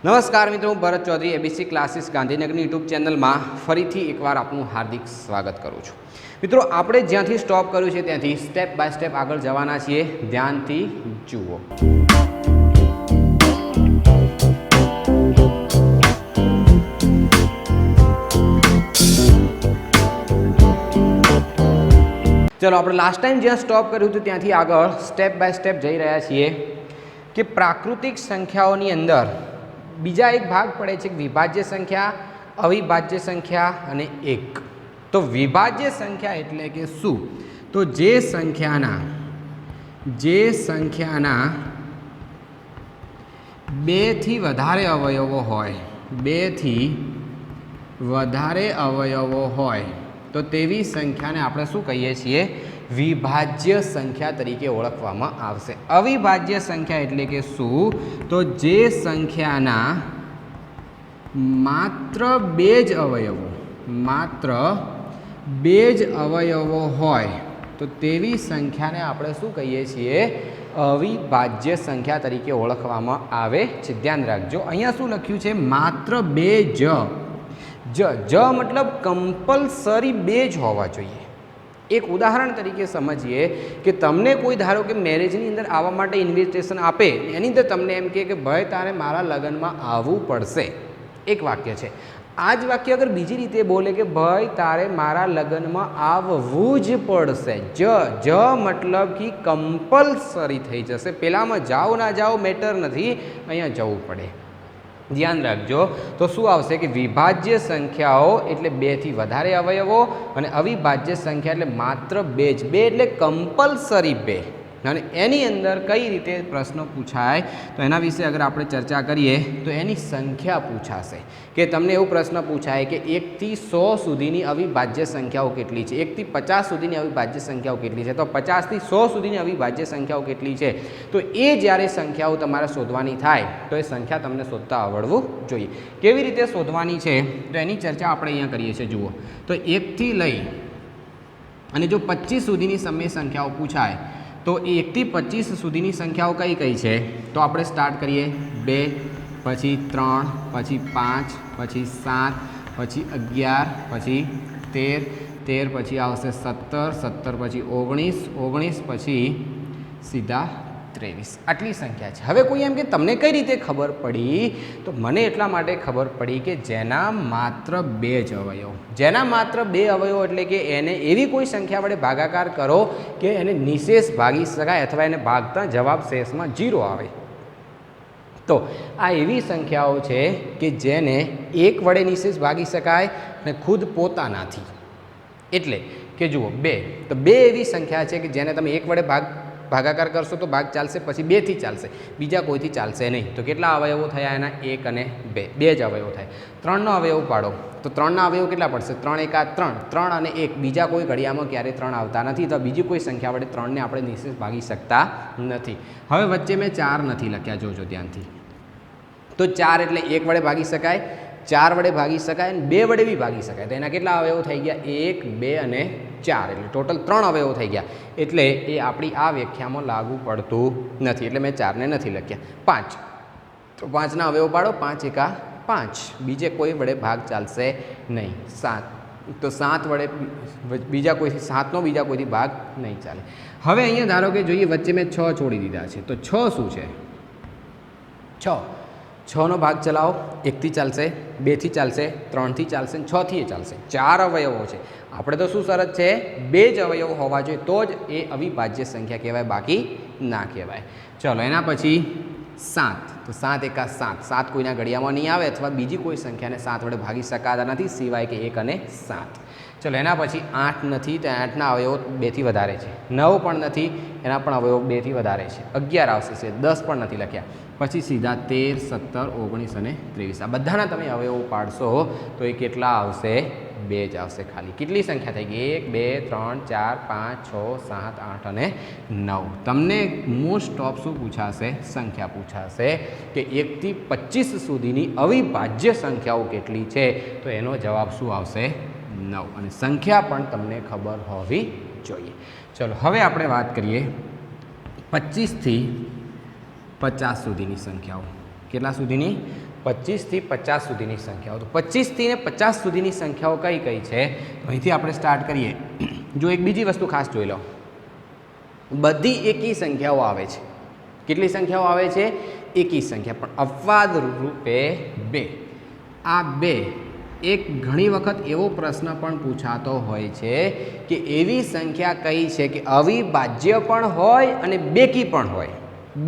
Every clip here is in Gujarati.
નમસ્કાર મિત્રો, હું ભરત ચૌધરી એબીસી ક્લાસીસ ગાંધીનગરની યુટ્યુબ ચેનલમાં ફરીથી એકવાર આપનું હાર્દિક સ્વાગત કરું છું। મિત્રો, આપણે જ્યાંથી સ્ટોપ કર્યું છે ત્યાંથી સ્ટેપ બાય સ્ટેપ આગળ જવાના છીએ। ધ્યાનથી જુઓ। ચલો, આપણે લાસ્ટ ટાઈમ જ્યાં સ્ટોપ કર્યું હતું ત્યાંથી આગળ સ્ટેપ બાય સ્ટેપ જઈ રહ્યા છીએ કે પ્રાકૃતિક સંખ્યાઓની અંદર બીજા એક ભાગ પડે છે વિભાજ્ય સંખ્યા, અવિભાજ્ય સંખ્યા અને એક। તો વિભાજ્ય સંખ્યા એટલે કે શું? તો જે સંખ્યાના બેથી વધારે અવયવો હોય, બેથી વધારે અવયવો હોય તો તેવી સંખ્યાને આપણે શું કહીએ છીએ? વિભાજ્ય સંખ્યા તરીકે ઓળખવામાં આવશે। અવિભાજ્ય સંખ્યા એટલે કે શું? તો જે સંખ્યાના માત્ર બે જ અવયવો હોય તો તેવી સંખ્યાને આપણે શું કહીએ છીએ? અવિભાજ્ય સંખ્યા તરીકે ઓળખવામાં આવે છે। ધ્યાન રાખજો, અહીંયા શું લખ્યું છે? માત્ર બે જ મતલબ કમ્પલસરી બે જ હોવા જોઈએ। એક ઉદાહરણ તરીકે સમજીએ કે તમને કોઈ ધારો કે મેરેજની અંદર આવવા માટે ઇન્વિટેશન આપે, એની અંદર તમને એમ કહે કે ભાઈ તારે મારા લગ્નમાં આવવું પડશે, એક વાક્ય છે। આ જ વાક્ય અગર બીજી રીતે બોલે કે ભાઈ તારે મારા લગ્નમાં આવવું જ પડશે, જ મતલબ કે કમ્પલસરી થઈ જશે। પેલામાં જાઓ ના જાઓ મેટર નથી, અહીંયા જવું પડે। ધ્યાન રાખજો, તો શું આવશે કે વિભાજ્ય સંખ્યાઓ એટલે બેથી વધારે અવયવો અને અવિભાજ્ય સંખ્યા એટલે માત્ર બે જ, બે એટલે કમ્પલસરી બે। અને એની અંદર કઈ રીતે પ્રશ્નો પૂછાય તો એના વિશે અગર આપણે ચર્ચા કરીએ તો એની સંખ્યા પૂછાશે કે તમને એવો પ્રશ્ન પૂછાય કે 1 થી 100 સુધીની અવિભાજ્ય સંખ્યાઓ કેટલી છે, 1 થી 50 સુધીની અવિભાજ્ય સંખ્યાઓ કેટલી છે, તો 50 થી 100 સુધીની અવિભાજ્ય સંખ્યાઓ કેટલી છે। તો એ જ્યારે સંખ્યાઓ તમારે શોધવાની થાય તો એ સંખ્યા તમને શોધતા આવડવું જોઈએ। કેવી રીતે શોધવાની છે તો એની ચર્ચા આપણે અહીંયા કરીએ છીએ। જુઓ, તો 1 થી લઈ અને જો 25 સુધીની સમય સંખ્યાઓ પૂછાય તો 1 થી 25 સુધીની સંખ્યાઓ કઈ કઈ છે? તો આપણે સ્ટાર્ટ કરીએ 2, પછી 3, પછી 5, પછી 7, પછી 11, પછી 13, પછી આવશે 17, પછી 19, પછી સીધા 23। આટલી સંખ્યા છે। હવે કોઈ એમ કે તમને કઈ રીતે ખબર પડી? તો મને એટલા માટે ખબર પડી કે જેના માત્ર બે જ અવયવ, એટલે કે એને એવી કોઈ સંખ્યા વડે ભાગાકાર કરો કે એને નિશેષ ભાગી શકાય અથવા એને ભાગતા જવાબ શેષમાં 0 આવે। તો આ એવી સંખ્યાઓ છે કે જેને એક વડે નિશેષ ભાગી શકાય અને ખુદ પોતાનાથી। એટલે કે જુઓ 2, તો 2 એવી સંખ્યા છે કે જેને તમે એક વડે ભાગાકાર કરશો તો ભાગ ચાલશે, પછી 2 થી ચાલશે, બીજા કોઈથી ચાલશે નહીં। તો કેટલા અવયવો થયા એના? 1 અને 2, બે જ અવયવો થાય। 3નો અવયવ પાડો તો 3ના અવયવો કેટલા પડશે? 3 × 3, 3 અને 1, બીજા કોઈ ઘડિયામાં ક્યારે 3 આવતા નથી, તો બીજી કોઈ સંખ્યા વડે 3ને આપણે નિશેષ ભાગી શકતા નથી। હવે વચ્ચે મેં 4 નથી લખ્યા, જોજો ધ્યાનથી। તો 4 એટલે 1 વડે ભાગી શકાય, 4 વડે ભાગી શકાય અને 2 વડે બી ભાગી શકાય। તો એના કેટલા અવયવો થઈ ગયા? 1, 2 અને 4, એટલે ટોટલ 3 અવયવો થઈ ગયા। એટલે એ આપણી આ વ્યાખ્યામાં લાગુ પડતું નથી, એટલે મેં 4ને નથી લખ્યા। 5, તો 5ના અવયવો પાડો, 5 × 5, બીજે કોઈ વડે ભાગ ચાલશે નહીં। 7, તો 7 વડે બીજા કોઈથી ભાગ નહીં ચાલે। હવે અહીંયા ધારો કે જોઈએ વચ્ચે મેં 6 છોડી દીધા છે, તો 6 શું છે? 6નો ભાગ ચલાવો, 1 થી ચાલશે, 2 થી ચાલશે, 3 થી ચાલશે, 6 થી ચાલશે। 4 અવયવો છે, આપણે તો શું શરત છે? 2 જ અવયવો હોવા જોઈએ તો જ એ અવિભાજ્ય સંખ્યા કહેવાય, બાકી ના કહેવાય। ચલો, એના પછી 7, તો 7 × 7, 7 કોઈના ઘડિયામાં નહીં આવે અથવા બીજી કોઈ સંખ્યાને 7 વડે ભાગી શકાતા નથી સિવાય કે 1 અને 7। ચલો, એના પછી 8 નથી, તો 8ના અવયવો 2 થી વધારે છે। 9 પણ નથી, એના પણ અવયવો 2 થી વધારે છે। 11 આવશે, 10 પણ નથી લખ્યા, પછી સીધા 13, 17, 19 અને 23। આ બધાના તમે અવયવો પાડશો તો એ કેટલા આવશે? 2 જ આવશે ખાલી। કેટલી સંખ્યા થઈ ગઈ? 1, 2, 3, 4, 5, 6, 7, 8 અને 9। તમને મોસ્ટ ઓફ શું પૂછાશે? સંખ્યા પૂછાશે કે 1 થી 25 સુધીની અવિભાજ્ય સંખ્યાઓ કેટલી છે? તો એનો જવાબ શું આવશે? 9, અને સંખ્યા પણ તમને ખબર હોવી જોઈએ। ચલો, હવે આપણે વાત કરીએ 25 થી 50 સુધીની સંખ્યાઓ। કેટલા સુધીની? 25 થી 50 સુધીની સંખ્યાઓ. તો 25 થી 50 સુધીની સંખ્યાઓ કઈ કઈ છે? તો અહીંથી આપણે સ્ટાર્ટ કરીએ. જો એક બીજી વસ્તુ ખાસ જોઈ લો, બધી એકી સંખ્યાઓ આવે છે. કેટલી સંખ્યાઓ આવે છે? એકી સંખ્યા, પણ અપવાદ રૂપે 2. આ 2 એક ઘણી વખત એવો પ્રશ્ન પણ પૂછાતો હોય છે કે એવી સંખ્યા કઈ છે કે અવિભાજ્ય પણ હોય અને બેકી પણ હોય.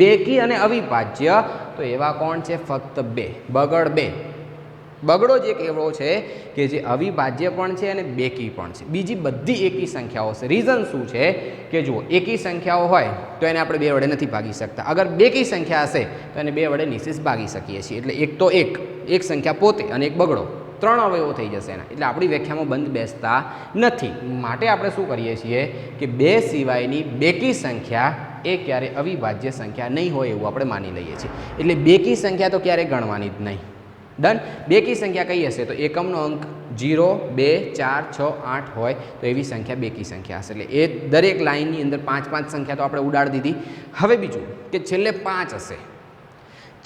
બેકી અને અવિભાજ્ય તો એવા કોણ છે? ફક્ત 2. બગડ 2. બગડો જ એક એવો છે કે જે અવિભાજ્ય પણ છે અને બેકી પણ છે. બીજી બધી એકી સંખ્યાઓ છે. રીઝન શું છે કે જુઓ, એકી સંખ્યાઓ હોય તો એને આપણે 2 વડે નથી ભાગી શકતા. અગર બેકી સંખ્યા હશે તો એને 2 વડે નિશેષ ભાગી શકીએ છીએ. એટલે એક તો એક સંખ્યા પોતે અને એક બગડો, 3 અવયવો થઈ જશે એના. એટલે આપણી વ્યાખ્યામાં બંધ બેસતા નથી. માટે આપણે શું કરીએ છીએ કે 2 સિવાયની બેકી સંખ્યા એ ક્યારે અવિભાજ્ય સંખ્યા નહીં હોય એવું આપણે માની લઈએ છીએ. એટલે બેકી સંખ્યા તો ક્યારે ગણવાની જ નહીં. ડન. બેકી સંખ્યા કઈ હશે? તો એકમનો અંક 0, 2, 4, 6, 8 હોય તો એવી સંખ્યા બેકી સંખ્યા હશે. એટલે એ દરેક લાઇનની અંદર 5 સંખ્યા તો આપણે ઉડાડી દીધી. હવે બીજું કે છેલ્લે 5 હશે.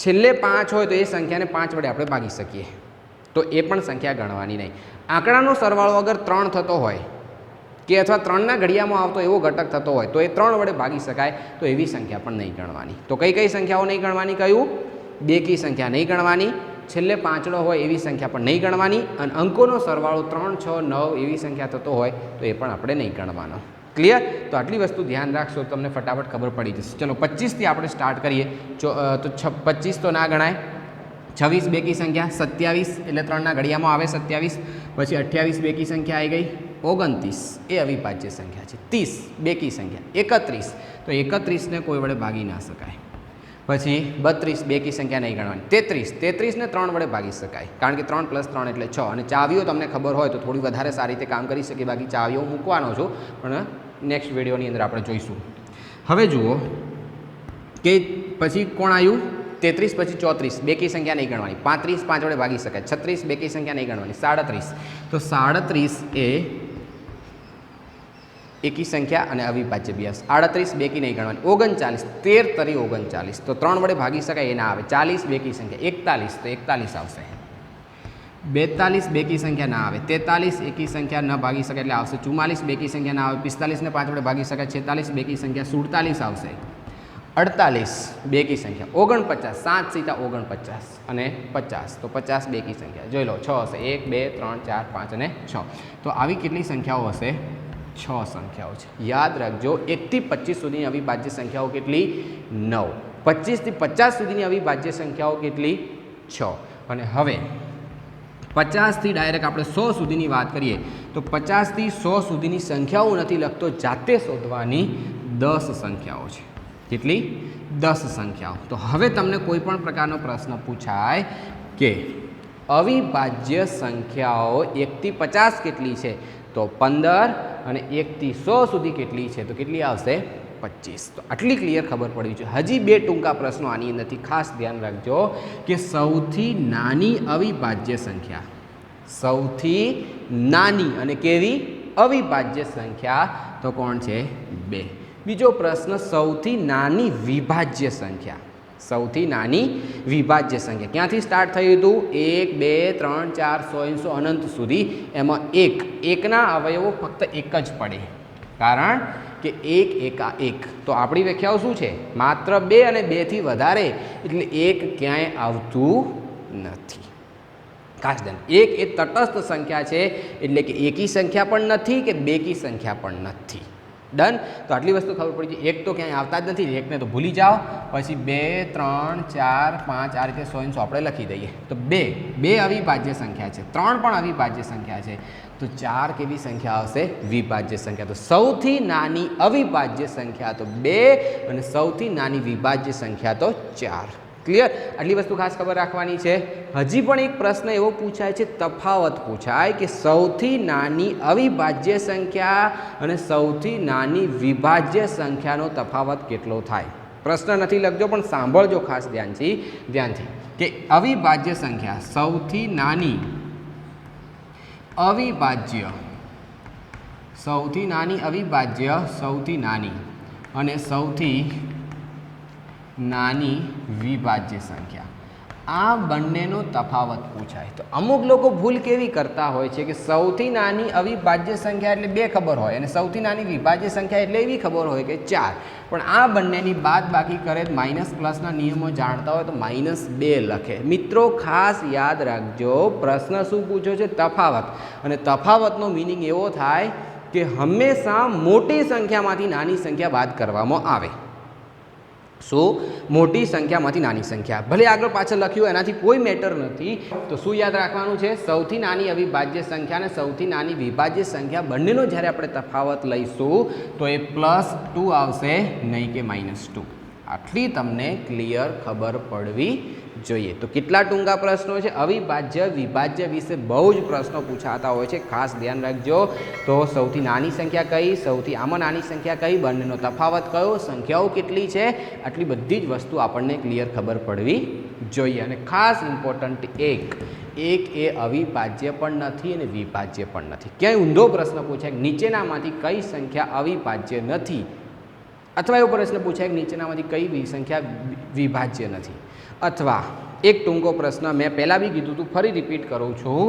છેલ્લે 5 હોય તો એ સંખ્યાને 5 વડે આપણે ભાગી શકીએ, તો એ પણ સંખ્યા ગણવાની નહીં. આંકડાનો સરવાળો અગર 3 થતો હોય કે અથવા 3ના ઘડિયામાં આવતો એવો ઘટક થતો હોય તો એ 3 વડે ભાગી શકાય, તો એવી સંખ્યા પણ નહીં ગણવાની. તો કઈ કઈ સંખ્યાઓ નહીં ગણવાની? કયું? બેકી સંખ્યા નહીં ગણવાની, છેલ્લે 5 હોય એવી સંખ્યા પણ નહીં ગણવાની, અને અંકોનો સરવાળો 3, 6, 9 એવી સંખ્યા થતો હોય તો એ પણ આપણે નહીં ગણવાનો. ક્લિયર? તો આટલી વસ્તુ ધ્યાન રાખશો, તમને ફટાફટ ખબર પડી જશે. ચલો 25થી આપણે સ્ટાર્ટ કરીએ. તો 25 તો ના ગણાય. 26 બેકી સંખ્યા, 27 એટલે 3ના ઘડિયામાં આવે 27, પછી 28 બેકી સંખ્યા આવી ગઈ, 29 એ અવિભાજ્ય સંખ્યા છે, 30 બેકી સંખ્યા, 31 તો 31ને કોઈ વડે ભાગી ના શકાય, પછી 32 બેકી સંખ્યા નહીં ગણવાની, 33ને 3 વડે ભાગી શકાય કારણ કે 3 + 3 એટલે 6, અને ચાવીઓ તમને ખબર હોય તો થોડી વધારે સારી રીતે કામ કરી શકે, બાકી ચાવીઓ મૂકવાનો છું પણ નેક્સ્ટ વિડીયોની અંદર આપણે જોઈશું. હવે જુઓ કે પછી કોણ આવ્યું? 33 પછી 34 બેકી સંખ્યા નહીં ગણવાની, 35 5 વડે ભાગી શકાય, 36 બેકી સંખ્યા નહીં ગણવાની, 37 તો 37 એ એકી સંખ્યા અને અવિભાજ્ય બી આવશે, 38 બેકી નહીં ગણવાની, 39 13 તરી 39 તો 3 વડે ભાગી શકાય એ ના આવે, 40 બેકી સંખ્યા, 41 તો 41 આવશે, 42 બેકી સંખ્યા ના આવે, 43 એકી સંખ્યા ન ભાગી શકાય એટલે આવશે, 44 બેકી સંખ્યા ના આવે, 45 ને 5 વડે ભાગી શકાય, 46 બેકી સંખ્યા, 47 આવશે, 48 બેકી સંખ્યા, 49 7 સીતા 49 અને 50 તો 50 બેકી સંખ્યા, જોઈ લો 6 હશે, 1 2 3 4 5 અને 6 તો આવી કેટલી સંખ્યાઓ હશે? 6 સંખ્યાઓ છે. યાદ રાખજો 1 થી 25 સુધીની અવિભાજ્ય સંખ્યાઓ કેટલી? 9. 25 થી 50 સુધીની અવિભાજ્ય સંખ્યાઓ કેટલી? 6. અને હવે 50 થી ડાયરેક્ટ આપણે 100 સુધીની વાત કરીએ તો 50 થી 100 સુધીની સંખ્યાઓ નથી લખતો, જાતે શોધવાની 10 સંખ્યાઓ છે. કેટલી? 10 સંખ્યાઓ. તો હવે તમને કોઈ પણ પ્રકારનો પ્રશ્ન પૂછાય કે અવિભાજ્ય સંખ્યાઓ 1 થી 50 કેટલી છે તો 15, અને 1 થી 100 સુધી કેટલી છે તો કેટલી આવશે? 25. તો આટલી ક્લિયર ખબર પડવી જોઈએ. હજી 2 ટૂંકા પ્રશ્નો આની અંદરથી ખાસ ધ્યાન રાખજો કે સૌથી નાની અવિભાજ્ય સંખ્યા, સૌથી નાની અને કેવી અવિભાજ્ય સંખ્યા તો કોણ છે? 2. બીજો પ્રશ્ન સૌથી નાની વિભાજ્ય સંખ્યા, સૌથી નાની વિભાજ્ય સંખ્યા ક્યાંથી સ્ટાર્ટ થયું હતું? 1 2 3 4 100 અનંત સુધી, એમાં એકના અવયવો ફક્ત એક જ પડે, કારણ કે 1 એકા 1. તો આપણી વ્યાખ્યાઓ શું છે? માત્ર 2 અને 2 થી વધારે, એટલે 1 ક્યાંય આવતું નથી. ખાસ ધ્યાન, 1 એ તટસ્થ સંખ્યા છે, એટલે કે એકી સંખ્યા પણ નથી કે બેકી સંખ્યા પણ નથી. ડન. તો આટલી વસ્તુ ખબર પડી છે. 1 તો ક્યાંય આવતા જ નથી, 1ને તો ભૂલી જાઓ. પછી 2 3 4 5 આ રીતે 100 આપણે લખી દઈએ. તો 2 અવિભાજ્ય સંખ્યા છે, 3 પણ અવિભાજ્ય સંખ્યા છે, તો 4 કેવી સંખ્યા આવશે? વિભાજ્ય સંખ્યા. તો સૌથી નાની અવિભાજ્ય સંખ્યા તો 2 અને સૌથી નાની વિભાજ્ય સંખ્યા તો 4. ક્લિયર? આટલી વસ્તુ ખાસ ખબર રાખવાની છે. હજી પણ એક પ્રશ્ન એવો પૂછાય છે, તફાવત પૂછાય કે સૌથી નાની અવિભાજ્ય સંખ્યા અને સૌથી નાની વિભાજ્ય સંખ્યાનો તફાવત કેટલો થાય? પ્રશ્ન નથી લખજો પણ સાંભળજો ખાસ ધ્યાનથી કે અવિભાજ્ય સંખ્યા, સૌથી નાની અવિભાજ્ય, સૌથી નાની અવિભાજ્ય, સૌથી નાની અને સૌથી નાની વિભાજ્ય સંખ્યા, આ બંનેનો તફાવત પૂછાય તો અમુક લોકો ભૂલ કેવી કરતા હોય છે કે સૌથી નાની અવિભાજ્ય સંખ્યા એટલે 2 ખબર હોય અને સૌથી નાની વિભાજ્ય સંખ્યા એટલે એવી ખબર હોય કે 4, પણ આ બંનેની બાદ બાકી કરે માઇનસ પ્લસના નિયમો જાણતા હોય તો -2 લખે. મિત્રો ખાસ યાદ રાખજો, પ્રશ્ન શું પૂછ્યો છે? તફાવત. અને તફાવતનો મિનિંગ એવો થાય કે હંમેશા મોટી સંખ્યામાંથી નાની સંખ્યા બાદ કરવામાં આવે. શું? મોટી સંખ્યામાંથી નાની સંખ્યા. ભલે આગળ પાછળ લખ્યું એનાથી કોઈ મેટર નથી. તો શું યાદ રાખવાનું છે? સૌથી નાની અવિભાજ્ય સંખ્યા અને સૌથી નાની વિભાજ્ય સંખ્યા બંનેનો જ્યારે આપણે તફાવત લઈશું તો એ +2 આવશે, નહીં કે -2. આટલી તમને ક્લિયર ખબર પડવી જોઈએ. તો કેટલા ટૂંકા પ્રશ્નો છે? અવિભાજ્ય વિભાજ્ય વિશે બહુ જ પ્રશ્નો પૂછાતા હોય છે, ખાસ ધ્યાન રાખજો. તો સૌથી નાની સંખ્યા કઈ, સૌથી આમાં નાની સંખ્યા કઈ, બંનેનો તફાવત કયો, સંખ્યાઓ કેટલી છે, આટલી બધી જ વસ્તુ આપણને ક્લિયર ખબર પડવી જોઈએ. અને ખાસ ઇમ્પોર્ટન્ટ એક એ અવિભાજ્ય પણ નથી અને વિભાજ્ય પણ નથી. ક્યાંય ઊંધો પ્રશ્ન પૂછાય નીચેનામાંથી કઈ સંખ્યા અવિભાજ્ય નથી, અથવા એવો પ્રશ્ન પૂછાય કે નીચેનામાંથી કઈ સંખ્યા વિભાજ્ય નથી. અથવા એક ટૂંકો પ્રશ્ન મેં પહેલાં બી કીધું હતું, ફરી રિપીટ કરું છું,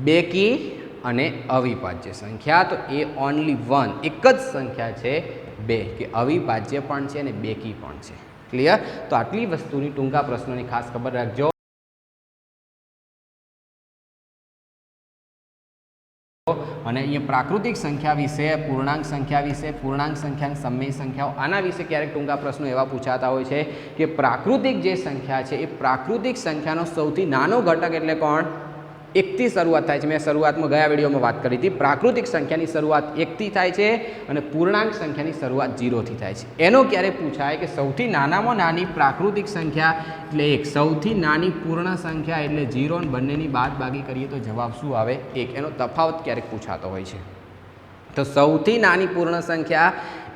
બેકી અને અવિભાજ્ય સંખ્યા. તો એ ઓનલી વન, એક જ સંખ્યા છે 2, કે અવિભાજ્ય પણ છે અને બેકી પણ છે. ક્લિયર? તો આટલી વસ્તુની ટૂંકા પ્રશ્નોની ખાસ ખબર રાખજો. અને અહીંયા પ્રાકૃતિક સંખ્યા વિશે, પૂર્ણાંક સંખ્યા વિશે, પૂર્ણાંક સંખ્યા, સમય સંખ્યાઓ, આના વિશે ક્યારેક ટૂંકા પ્રશ્નો એવા પૂછાતા હોય છે કે પ્રાકૃતિક જે સંખ્યા છે એ પ્રાકૃતિક સંખ્યાનો સૌથી નાનો ઘટક એટલે કોણ? 1 થી શરૂઆત થાય છે. મેં શરૂઆતમાં ગયા વિડીયોમાં વાત કરી હતી. પ્રાકૃતિક સંખ્યાની શરૂઆત 1 થી થાય છે અને પૂર્ણાંક સંખ્યાની શરૂઆત 0 થી થાય છે. એનો ક્યારે પૂછાય કે સૌથી નાનામાં નાની પ્રાકૃતિક સંખ્યા એટલે 1, સૌથી નાની પૂર્ણ સંખ્યા એટલે 0, અને બંનેની બાદ બાકી કરીએ તો જવાબ શું આવે? 1. એનો તફાવત ક્યારેક પૂછાતો હોય છે. તો સૌથી નાની પૂર્ણ સંખ્યા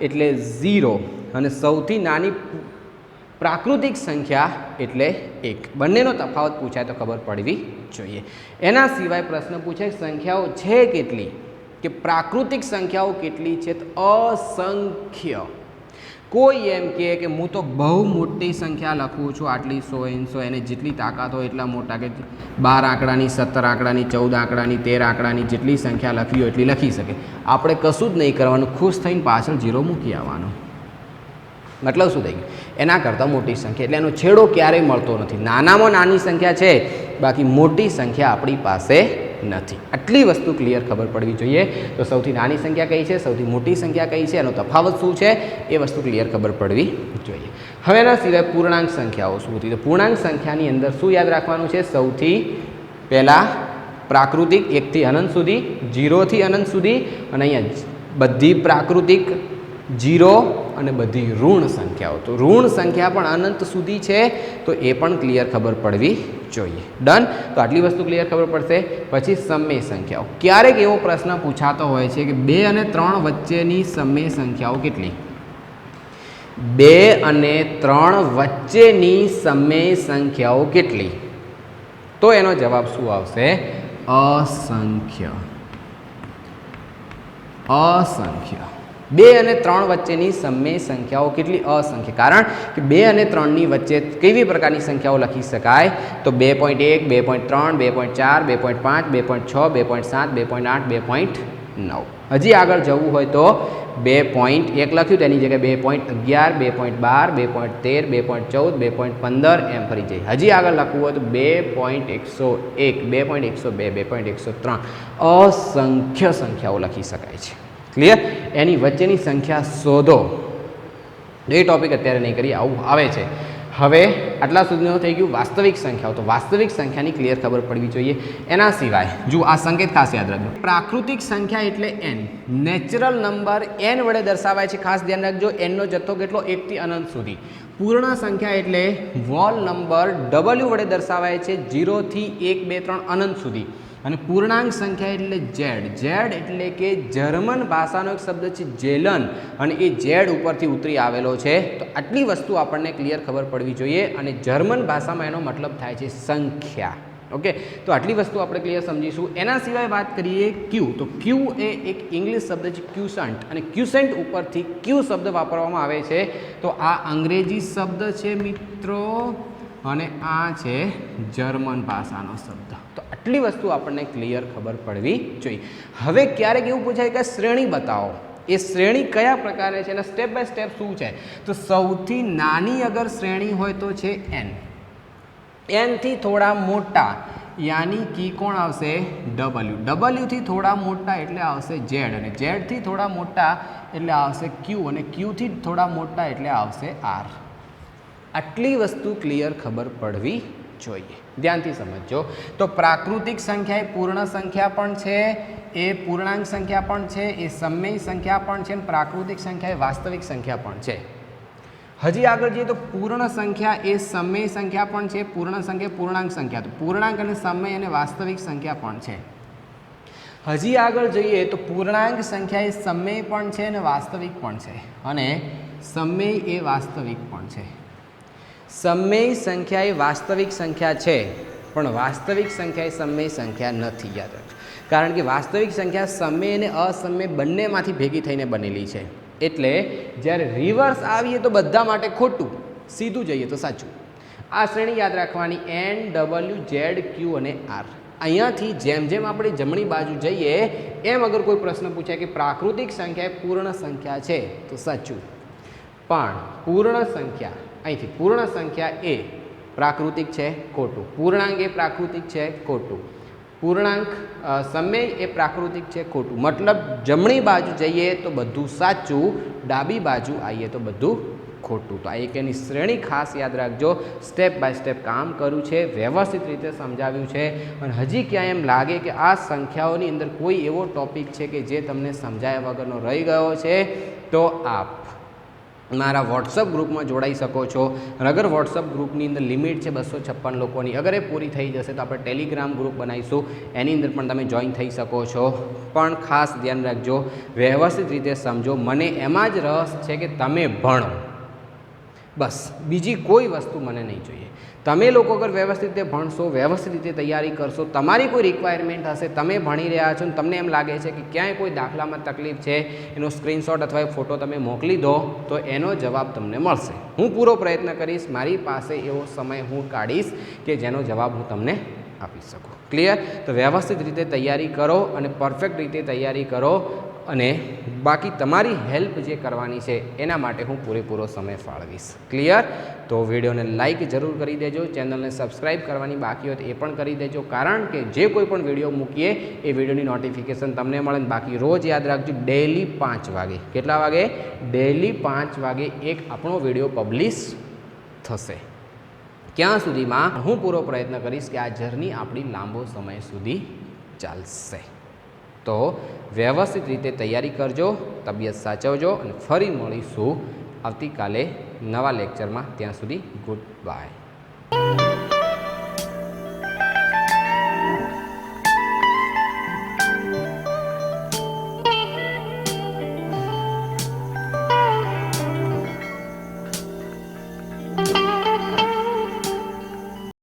એટલે 0 અને સૌથી નાની પ્રાકૃતિક સંખ્યા એટલે 1. બંનેનો તફાવત પૂછાય તો ખબર પડવી જોઈએ. એના સિવાય પ્રશ્ન પૂછાય સંખ્યાઓ છે કેટલી, કે પ્રાકૃતિક સંખ્યાઓ કેટલી છે? તો અસંખ્ય. કોઈ એમ કહે કે હું તો બહુ મોટી સંખ્યા લખું છું, આટલી 100 એને જેટલી તાકાત હોય એટલા મોટા, કે 12 આંકડાની, 17 આંકડાની, 14 આંકડાની, 13 આંકડાની જેટલી સંખ્યા લખવી હોય એટલી લખી શકે. આપણે કશું જ નહીં કરવાનું, ખુશ થઈને પાછળ 0 મૂકી આવવાનું. મતલબ શું થઈ ગયું? એના કરતાં મોટી સંખ્યા એટલે એનો છેડો ક્યારેય મળતો નથી. નાનામાં નાની સંખ્યા છે, બાકી મોટી સંખ્યા આપણી પાસે નથી. આટલી વસ્તુ ક્લિયર ખબર પડવી જોઈએ. તો સૌથી નાની સંખ્યા કઈ છે, સૌથી મોટી સંખ્યા કઈ છે, એનો તફાવત શું છે, એ વસ્તુ ક્લિયર ખબર પડવી જોઈએ. હવે એના સિવાય પૂર્ણાંક સંખ્યાઓ શું હતી? તો પૂર્ણાંક સંખ્યાની અંદર શું યાદ રાખવાનું છે? સૌથી પહેલાં પ્રાકૃતિક 1 થી અનંત સુધી, 0 થી અનંત સુધી, અને અહીંયા બધી પ્રાકૃતિક 0 અને બધી ઋણ સંખ્યાઓ. તો ઋણ સંખ્યા પણ અનંત સુધી છે, તો એ પણ ક્લિયર ખબર પડવી જોઈએ. ડન? તો આટલી વસ્તુ ક્લિયર ખબર પડશે. પછી સમય સંખ્યાઓ. ક્યારેક એવો પ્રશ્ન પૂછાતો હોય છે કે 2 અને 3 વચ્ચેની સમય સંખ્યાઓ કેટલી? 2 અને 3 વચ્ચેની સમય સંખ્યાઓ કેટલી? તો એનો જવાબ શું આવશે? અસંખ્ય. અસંખ્ય. 2 અને 3 વચ્ચેની સમય સંખ્યાઓ કેટલી? અસંખ્ય. કારણ કે 2 અને 3ની વચ્ચે કેવી પ્રકારની સંખ્યાઓ લખી શકાય? તો 2.1, 2.3, 2.4, 2.5, 2.6, 2.7, 2.8, 2.9. હજી આગળ જવું હોય તો 2.1 લખ્યું તેની જગ્યાએ 2.11, 2.12, 2.13, 2.14, 2.15 એમ ફરી જાય. હજી આગળ લખવું હોય તો 2.101, 2.102, 2.103 અસંખ્ય સંખ્યાઓ લખી શકાય છે. ક્લિયર? એની વચ્ચેની સંખ્યા શોધો. એ ટોપિક અત્યારે નહીં કરીએ, આવું આવે છે. હવે આટલા સુધીનું થઈ ગયું વાસ્તવિક સંખ્યાઓ. તો વાસ્તવિક સંખ્યાની ક્લિયર ખબર પડવી જોઈએ. એના સિવાય જો આ સંકેત ખાસ યાદ રાખજો. પ્રાકૃતિક સંખ્યા એટલે n. નેચરલ નંબર n વડે દર્શાવાય છે. ખાસ ધ્યાન રાખજો. n નો જથ્થો કેટલો? 1 થી અનંત સુધી. પૂર્ણ સંખ્યા એટલે વોલ નંબર w વડે દર્શાવાય છે 0 થી 1, 2, 3 અનંત સુધી. અને પૂર્ણાંક સંખ્યા એટલે ઝેડ. ઝેડ એટલે કે જર્મન ભાષાનો એક શબ્દ છે ઝેલન, અને એ ઝેડ ઉપરથી ઉતરી આવેલો છે. તો આટલી વસ્તુ આપણને ક્લિયર ખબર પડવી જોઈએ. અને જર્મન ભાષામાં એનો મતલબ થાય છે સંખ્યા. ઓકે, તો આટલી વસ્તુ આપણે ક્લિયર સમજીશું. એના સિવાય વાત કરીએ ક્યુ, તો ક્યુ એ એક ઇંગ્લિશ શબ્દ છે ક્યુસન્ટ, અને ક્યુસન્ટ ઉપરથી ક્યુ શબ્દ વાપરવામાં આવે છે. તો આ અંગ્રેજી શબ્દ છે મિત્રો, અને આ છે જર્મન ભાષાનો શબ્દ. તો આટલી વસ્તુ આપણને ક્લિયર ખબર પડવી જોઈએ. હવે ક્યારેક એવું પૂછાય કે શ્રેણી બતાવો, એ શ્રેણી કયા પ્રકારે છે અને સ્ટેપ બાય સ્ટેપ શું છે. તો સૌથી નાની અગર શ્રેણી હોય તો છે એન. એનથી થોડા મોટા યાની કી કોણ આવશે? ડબલ્યુ. ડબલ્યુથી થોડા મોટા એટલે આવશે ઝેડ, અને ઝેડથી થોડા મોટા એટલે આવશે ક્યુ, અને ક્યુથી થોડા મોટા એટલે આવશે આર. આટલી વસ્તુ ક્લિયર ખબર પડવી જોઈએ. ધ્યાનથી સમજો. તો પ્રાકૃતિક સંખ્યા એ પૂર્ણ સંખ્યા પણ છે, એ પૂર્ણાંક સંખ્યા પણ છે, એ સમય સંખ્યા પણ છે, અને પ્રાકૃતિક સંખ્યા એ વાસ્તવિક સંખ્યા પણ છે. હજી આગળ જઈએ તો પૂર્ણ સંખ્યા એ સમય સંખ્યા પણ છે, પૂર્ણ સંખ્યા પૂર્ણાંક સંખ્યા, તો પૂર્ણાંક અને સમય અને વાસ્તવિક સંખ્યા પણ છે. હજી આગળ જઈએ તો પૂર્ણાંક સંખ્યા એ સમય પણ છે અને વાસ્તવિક પણ છે, અને સમય એ વાસ્તવિક પણ છે. સમય સંખ્યા એ વાસ્તવિક સંખ્યા છે, પણ વાસ્તવિક સંખ્યા એ સમય સંખ્યા નથી. યાદ રાખજો, કારણ કે વાસ્તવિક સંખ્યા સમય અને અસમય બંનેમાંથી ભેગી થઈને બનેલી છે. એટલે જ્યારે રિવર્સ આવીએ તો બધા માટે ખોટું, સીધું જઈએ તો સાચું. આ શ્રેણી યાદ રાખવાની, એન, ડબલ્યુ, ઝેડ, ક્યુ અને આર. અહીંયાથી જેમ જેમ આપણે જમણી બાજુ જઈએ એમ અગર કોઈ પ્રશ્ન પૂછાય કે પ્રાકૃતિક સંખ્યા એ પૂર્ણ સંખ્યા છે તો સાચું, પણ પૂર્ણ સંખ્યા અહીંથી પૂર્ણ સંખ્યા એ પ્રાકૃતિક છે, ખોટું. પૂર્ણાંક એ પ્રાકૃતિક છે, ખોટું. પૂર્ણાંક સમય એ પ્રાકૃતિક છે, ખોટું. મતલબ જમણી બાજુ જઈએ તો બધું સાચું, ડાબી બાજુ આવીએ તો બધું ખોટું. તો આ એક એની શ્રેણી ખાસ યાદ રાખજો. સ્ટેપ બાય સ્ટેપ કામ કર્યું છે, વ્યવસ્થિત રીતે સમજાવ્યું છે. અને હજી ક્યાંય એમ લાગે કે આ સંખ્યાઓની અંદર કોઈ એવો ટોપિક છે કે જે તમને સમજાયા વગરનો રહી ગયો છે, તો આપ મારા વોટ્સઅપ ગ્રુપમાં જોડાઈ શકો છો. અને અગર વોટ્સઅપ ગ્રુપની અંદર લિમિટ છે 256 લોકોની, અગર એ પૂરી થઈ જશે તો આપણે ટેલિગ્રામ ગ્રુપ બનાવીશું, એની અંદર પણ તમે જોઈન થઈ શકો છો. પણ ખાસ ધ્યાન રાખજો, વ્યવસ્થિત રીતે સમજો. મને એમાં જ રસ છે કે તમે ભણો, બસ બીજી કોઈ વસ્તુ મને નહીં જોઈએ. તમે લોકો અગર વ્યવસ્થિત રીતે ભણશો, વ્યવસ્થિત રીતે તૈયારી કરશો, તમારી કોઈ રિક્વાયરમેન્ટ હશે, તમે ભણી રહ્યા છો અને તમને એમ લાગે છે કે ક્યાંય કોઈ દાખલામાં તકલીફ છે, એનો સ્ક્રીનશોટ અથવા એક ફોટો તમે મોકલી દો તો એનો જવાબ તમને મળશે. હું પૂરો પ્રયત્ન કરીશ, મારી પાસે એવો સમય હું કાઢીશ કે જેનો જવાબ હું તમને આપી શકું. ક્લિયર? તો વ્યવસ્થિત રીતે તૈયારી કરો અને પરફેક્ટ રીતે તૈયારી કરો, અને બાકી તમારી હેલ્પ જે કરવાની છે એના માટે હું પૂરેપૂરો સમય ફાળવીશ. ક્લિયર? તો વિડીયોને લાઇક જરૂર કરી દેજો, ચેનલને સબસ્ક્રાઈબ કરવાની બાકી હોય તો એ પણ કરી દેજો, કારણ કે જે કોઈ પણ વિડીયો મૂકીએ એ વિડીયોની નોટિફિકેશન તમને મળે. બાકી રોજ યાદ રાખજો, ડેલી 5 વાગે, કેટલા વાગે? ડેલી 5 વાગે એક આપણો વિડીયો પબ્લિશ થશે. ક્યાં સુધીમાં? હું પૂરો પ્રયત્ન કરીશ કે આ જર્ની આપણી લાંબો સમય સુધી ચાલશે. તો વ્યવસ્થિત રીતે તૈયારી કરજો, તબિયત સાચવજો, અને ફરી મળીશું આવતીકાલે નવા લેક્ચરમાં. ત્યાં સુધી ગુડ બાય.